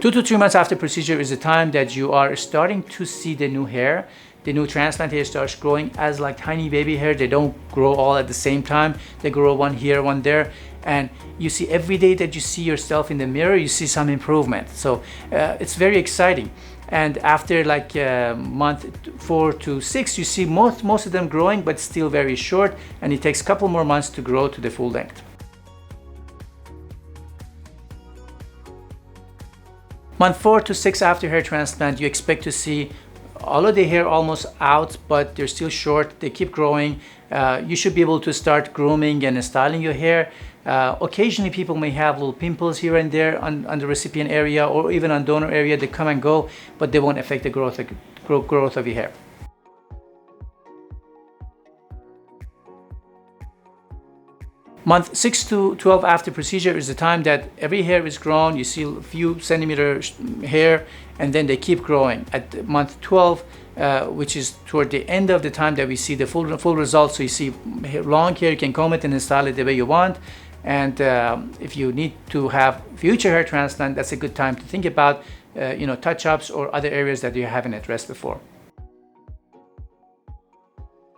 2 to 3 months after procedure is the time that you are starting to see the new hair. The new transplant hair starts growing as like tiny baby hair. They don't grow all at the same time. They grow one here, one there. And you see every day that you see yourself in the mirror, you see some improvement. So it's very exciting. And after like month 4 to 6, you see most of them growing, but still very short. And it takes a couple more months to grow to the full length. Month 4 to 6 after hair transplant, you expect to see all of the hair almost out, but they're still short. They keep growing. You should be able to start grooming and styling your hair. Occasionally, people may have little pimples here and there on the recipient area or even on donor area. They come and go, but they won't affect the growth of your hair. Month 6 to 12 after procedure is the time that every hair is grown. You see a few centimeters hair, and then they keep growing. At month 12, which is toward the end of the time that we see the full results, so you see long hair, you can comb it and style it the way you want. And if you need to have future hair transplant, that's a good time to think about touch-ups or other areas that you haven't addressed before.